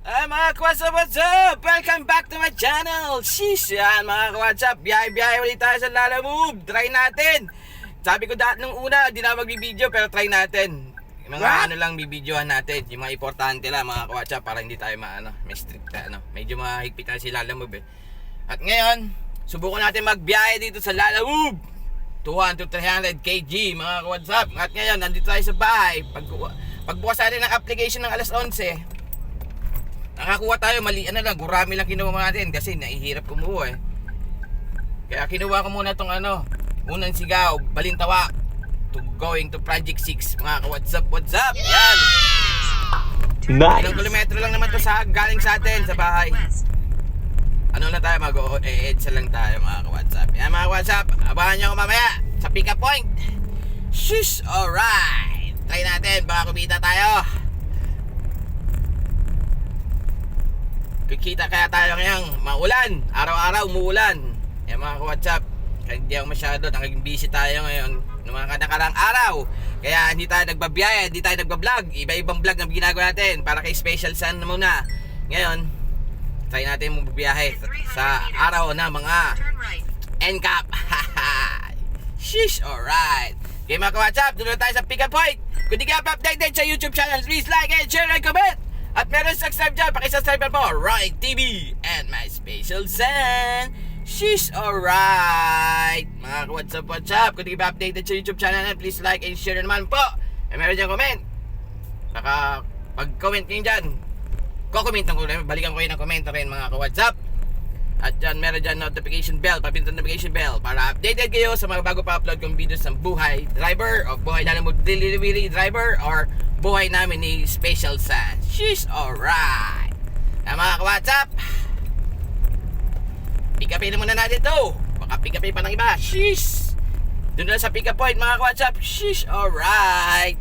What's up? Welcome back to my channel. Sheesh, yan mga ka-WhatsApp. Biyahe-biyahe ulit tayo sa Lalamove. Try natin. Sabi ko dahil nung una, di na magbibideo pero try natin. Yung mga ano lang bibidyohan natin. Yung mga importante lang mga ka-WhatsApp para hindi tayo may strict na medyo mahigpit na si Lalamove At ngayon, subukan natin magbiyahe dito sa Lalamove. 200 to 300 kg mga ka-WhatsApp. At ngayon, nandito tayo sa bahay. Pagbukas natin ng application ng alas 11, nakakuha tayo, gurami lang kinuha natin kasi nahihirap kumuha Kaya kinuha ko muna tong unang sigaw, Balintawak going to Project 6 mga ka-what's up? Yan! Nice! Ilang kilometro lang naman to galing sa atin, sa bahay. Ano lang tayo, mag-o-edsa lang tayo mga ka-what's up. Yan mga ka-what's up, abangan nyo ako mamaya sa pick up point. Shush! Alright! Try natin, baka kumita tayo. Kikita kaya tayo ngayong maulan. Araw-araw umuulan. Yan mga ka-WhatsApp, hindi ako masyado, naging busy tayo ngayon ng mga nakarang araw. Kaya hindi tayo nagbabiyahe, hindi tayo nagbablog. Iba-ibang vlog na ginagawa natin para kay Special Sun muna. Ngayon, try natin magbiyahe sa araw na mga NCAP. Sheesh, alright. Okay mga ka-WhatsApp, doon tayo sa pick up point. Kung di ka updated sa YouTube channel, please like and share and comment. At meron subscribe dyan, pakisubscribe po, Roy TV and my Special Sun. Sheesh, alright. Mga what's up? Kung di ba updated sa YouTube channel, please like and share naman po. E meron dyan comment. Baka pag-comment nyo dyan, kukomment ko rin, balikan ko yun ng comment rin mga ka-WhatsApp. At dyan, meron dyan notification bell, papindutin notification bell para updated kayo sa mga bago pa-upload kong videos ng buhay driver o buhay na mo delivery driver or buhay namin ni Special Sun. She's alright. Na mga ka-WhatsApp, pick upin na muna natin to. Baka pick upin pa ng iba. She's doon na sa pick up point mga ka-WhatsApp. She's alright.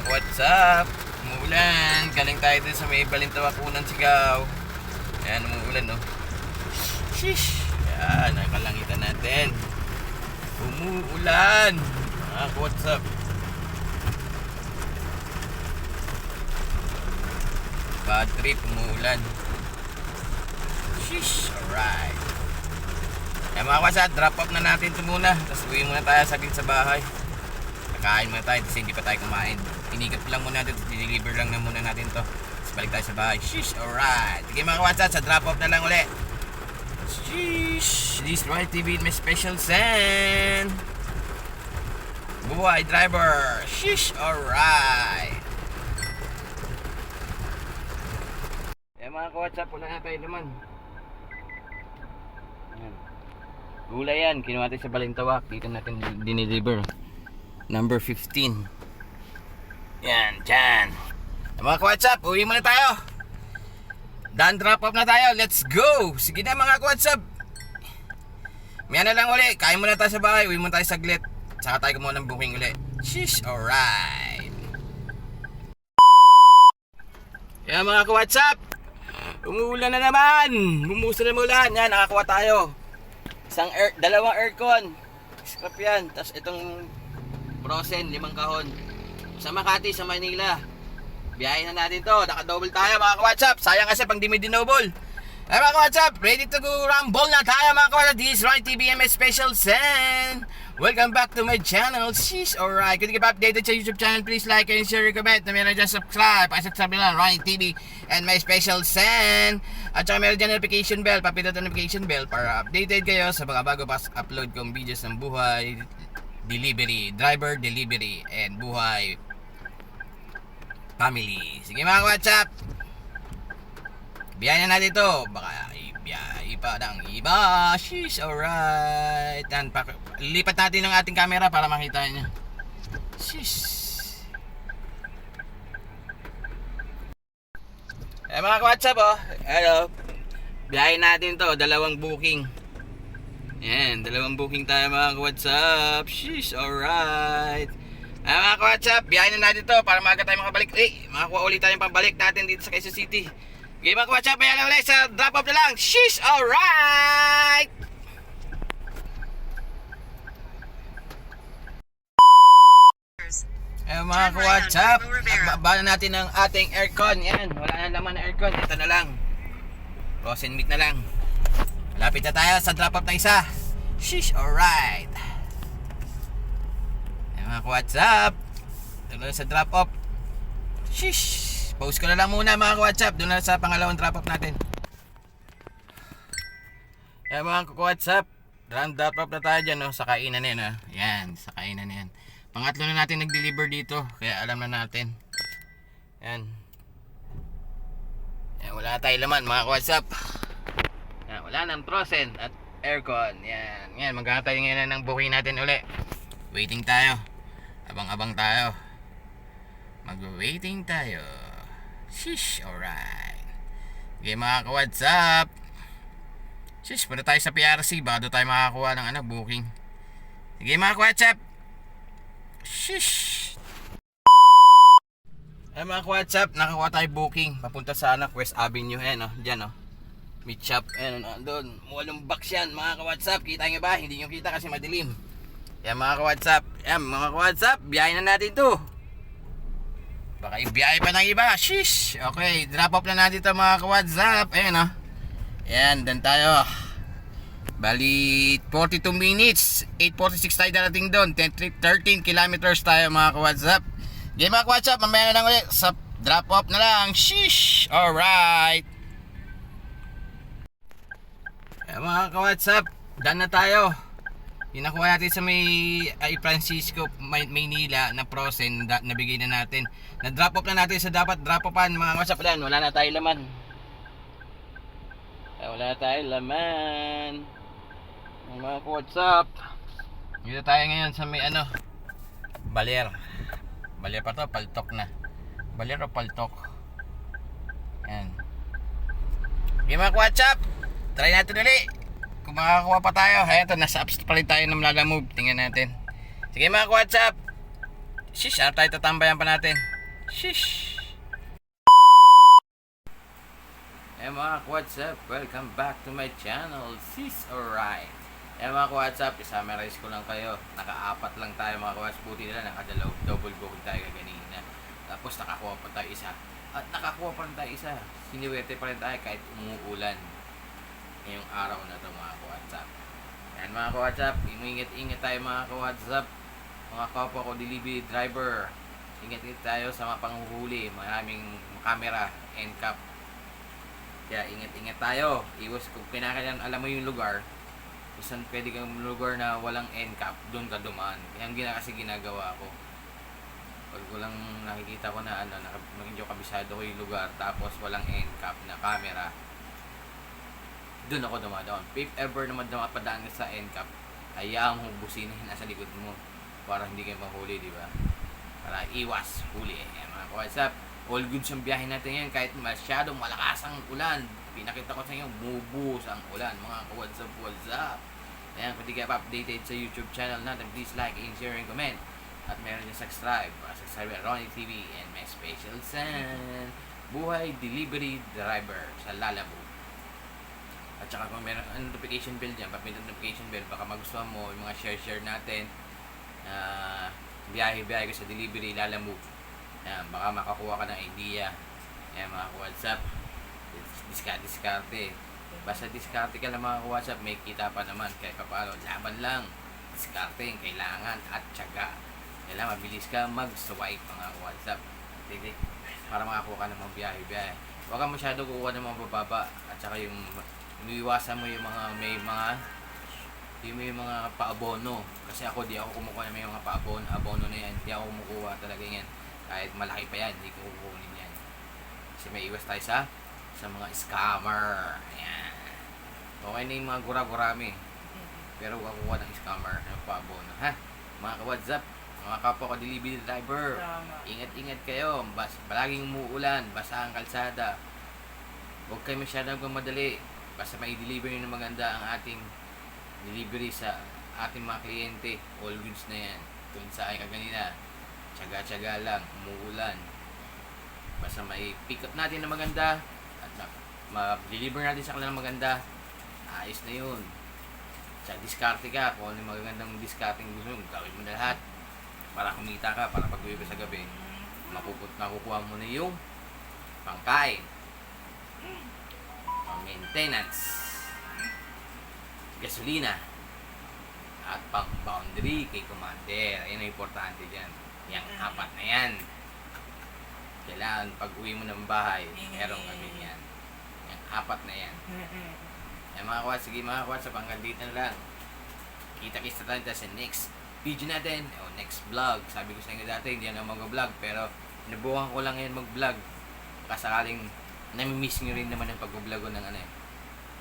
What's up? Umuulan. Galing tayo dun sa may Balintawak unang sigaw. Ayan, umuulan no. Shish. Ayan, nakalangitan natin. Umuulan. What's up? Bad trip, umuulan. Shish. Alright. Ayan mga kwasa, drop off na natin ito muna. Tapos uwi muna tayo saglit sa bahay. Kakain muna tayo kasi hindi pa tayo kumain. Inigap lang muna natin, deliver lang na muna natin to. Tapos balik tayo sa bahay. Sheesh, alright. Sige mga WhatsApp, sa drop off na lang ulit. Sheesh, this Roy TV with my Special Sun. Buhay driver. Sheesh, alright. Eh mga WhatsApp, wala na tayo naman. Gulay yan, kinuha natin sa Balintawak. Dito natin dinideliver. Number 15. Yan, dyan. Mga ka-WhatsApp, uwi muna tayo. Done drop off na tayo. Let's go. Sige na mga ka-WhatsApp. May na lang uli. Kain muna tayo sa bahay. Uwi muna tayo saglit. Saka tayo kumuha ng booking uli. Sheesh, alright. Yan mga ka-WhatsApp, umuulan na naman. Bumuso na umulan. Yan, nakakuha tayo. Dalawang aircon. Scrap yan. Tapos itong Frozen, 5 kahon. Sa Makati, sa Manila. Biyahin na natin to. Naka-double tayo mga ka-WhatsApp. Sayang kasi pang di may dinoble. Ay mga ka-WhatsApp, ready to go rumble na tayo mga ka-WhatsApp. This is Roy TV and my Special Sun. Welcome back to my channel. Sheesh, alright. Kung di ka pa updated sa YouTube channel, please like and share and comment. Na meron dyan subscribe. Pakisubscribe lang, Roy TV and my Special Sun. At saka meron dyan notification bell. Papindot ang notification bell para updated kayo sa mga bago pa upload kong videos ng buhay delivery, driver delivery, and buhay family. Sige mga WhatsApp, biyahin na natin ito. Baka ibiyahe pa ng iba. Sheesh, alright. Lipat natin ang ating camera para makita nyo. Sheesh. Mga WhatsApp hello. Biyahin natin to, 2 booking. Yan, 2 booking tayo mga WhatsApp. Sheesh, alright. Mga ka-WhatsApp, biyahin na natin to para maaga tayo makabalik. Makakuha ulit tayong pambalik natin dito sa Quezon City. Okay mga ka-WhatsApp, biyahin na ulit sa drop off na lang. Sheesh! Alright! Mga ka-WhatsApp, baba na natin ang ating aircon. Yan, wala na naman na aircon. Ito na lang. Frozen meat na lang. Malapit na tayo sa drop off na isa. Sheesh! Alright! Mga ka-WhatsApp, doon na sa drop off. Sheesh! Pause ko na lang muna mga ka-WhatsApp. Doon na sa pangalawang drop off natin. Yan mga ka-WhatsApp, drop off na tayo dyan, no? Sa kainan na yan. Yan, sa kainan na yan. Pangatlo na natin nag-deliver dito, kaya alam na natin. Yan. Yan, wala na tayo laman mga ka-WhatsApp. Yan, wala nang frozen at aircon. Yan, yan, magkakaroon tayo ngayon ng booking natin uli. Waiting tayo. Abang-abang tayo. Mag-waiting tayo. Shish, alright. Okay mga ka-WhatsApp. Shish, punta tayo sa PRC. Baka doon tayo makakuha ng booking. Okay mga ka-WhatsApp. Shish. Ay mga ka-WhatsApp, nakakuha tayo booking. Papunta sa West Avenue. Ayan o, dyan o. Meat shop. Ayan o, doon. Walong box yan mga ka-WhatsApp. Kita nyo ba? Hindi nyo kita kasi madilim. Yan mga ka-WhatsApp. Yan mga ka-WhatsApp. Biyahin na natin to. Baka ibiyahe pa ng iba. Shish. Okay, drop off na natin to mga ka-WhatsApp. Ayan o. Yan, dan tayo. Bali 42 minutes. 8:46 tayo darating doon. 13 kilometers tayo mga ka-WhatsApp. Okay mga ka-WhatsApp, mamaya na lang ulit sa drop off na lang. Shish. Alright. Yan mga ka-WhatsApp, done na tayo. Inakuha natin sa may Francisco, Maynila na frozen, nabigay na natin. Na-drop off na natin sa dapat drop offan mga ka-WhatsApp. Wala na tayo laman. Wala na tayo laman. Mga ka-WhatsApp, dito tayo ngayon sa may Baler. Baler pa to, paltok na. Baler o paltok. Yan. Okay mga ka-WhatsApp, try natin ulit kung makakakuha pa tayo. Ayan to, nasa apps pa rin tayo ng Lalamove. Tingnan natin. Sige mga ka-WhatsApp. Shish, ano tayo tatambayan pa natin? Shish. Ayan mga ka-WhatsApp, welcome back to my channel. Sis, alright. Ayan mga ka-WhatsApp, i-summarize ko lang kayo. Naka-apat lang tayo mga ka-WhatsApp. Buti nila, naka-double booking tayo kanina. Tapos nakakuha pa tayo isa. At nakakuha pa rin tayo isa. Siniwerte pa rin tayo kahit umuulan ngayong araw na ito mga ka-WhatsApp. Ayan mga ka-WhatsApp, ingat-ingat tayo mga ka-WhatsApp. Mga kapwa ko delivery driver, ingat-ingat tayo sa mga panghuhuli. Maraming camera, NCAP. Kaya ingat-ingat tayo. Iwas kung kinakailan alam mo yung lugar, kung saan pwede kang lugar na walang NCAP, doon ka dumaan. Yan kasi ginagawa ko. Pag walang nakikita ko na medyo kabisado ko yung lugar, tapos walang NCAP na camera, doon ako dumadaan. If ever naman dumapadaan ka sa NCAP, hayaan mo busina yung nasa likod mo para hindi kayo mahuli, di ba? Para iwas huli. Mga ka-WhatsApp, all goods ang biyahe natin ngayon kahit masyadong malakas ang ulan. Pinakita ko sa inyo, bubuhos ang ulan. Mga ka-WhatsApp, WhatsApp. Ayan, kung di kayo updated sa YouTube channel natin, please like, and share, and comment. At meron nyo subscribe. Subscribe at Ronnie TV and my special son, Buhay Delivery Driver sa Lalamove. At saka kung meron notification bell dyan, papindot notification bell, baka magustuhan mo yung mga share natin. Biyahe-biyahe ko sa delivery, Lalamove. Ayan, baka makakuha ka ng idea. Ayan mga ka-WhatsApp, diskarte. Basta diskarte ka lang mga ka-WhatsApp, may kita pa naman. Kahit paano, laban lang. Diskarte yung kailangan at tiyaga. Kailangan mabilis ka mag-swipe mga ka-WhatsApp. Para makakuha ka ng mga biyahe-biyahe. Huwag kang masyado kukuha ng mga bababa. At saka yung iiwasan mo yung mga may mga paabono. Kasi ako di ako kumukuha ng may mga abono na yan. Di ako kumukuha talaga yan. Kahit malaki pa yan, hindi ko kukunin yan. Kasi may iwas tayo sa mga scammer. Ayan. Okay na yung mga gura-gurami. Pero huwag kukuha ng scammer ng paabono. Ha? Mga ka-WhatsApp, mga kapwa ko delivery driver, ingat-ingat kayo. Palaging umuulan, basa ang kalsada. Huwag kayo masyadong madali. Basta may deliver nyo ng maganda ang ating delivery sa ating mga kliyente. All goods na yan. Tulad sa akin kanina, Tsaga-tsaga lang, umuulan. Basta may pick up natin na maganda at ma-deliver natin sa kanila ng maganda, ayos na yun. Sa diskarte ka, kung ano yung magagandang diskarte gusto mo, gawin mo na lahat para kumita ka, para pag-uwi ka sa gabi, makukuha mo na yung pangkain, pang maintenance, gasolina, at pang boundary kay commander. Ayun ang importante dyan. Yang apat na yan. Kailangan pag uwi mo ng bahay, merong kami yan. Yang apat na yan. Yan mga kawats, sige mga kawats, sa hanggang dito na lang. Kita-kita tayo sa next video natin, o next vlog. Sabi ko sa inyo dati, hindi na mag-vlog, pero nabuhan ko lang yan mag-vlog. Kasakaling nami-miss nyo rin naman ang pag-vlog ko ng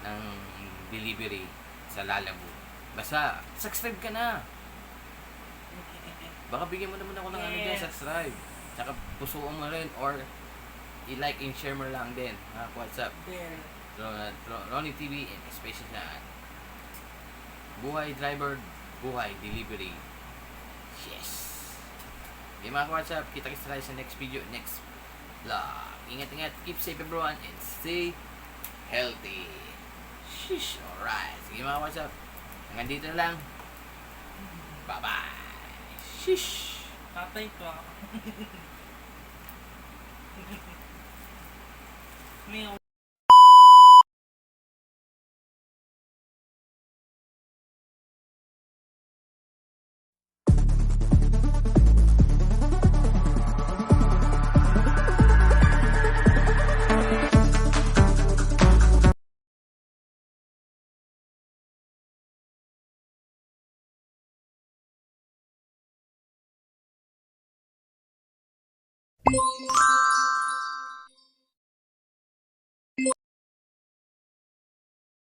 ng delivery sa Lalabu. Basta, subscribe ka na. Baka bigyan mo naman ako ng dyan, subscribe. Tsaka pusuan mo rin or i-like and share mo lang din. What's up? Ronnie TV and especially na buhay driver, buhay delivery. Yes. Okay mga WhatsApp, kita-kita tayo sa next video, next vlog. Ingat-ingat, keep safe everyone and stay healthy. Sheesh, alright. Sige mga WhatsApp, hanggang dito na lang. Bye-bye. Sheesh. Tatay ko ako. May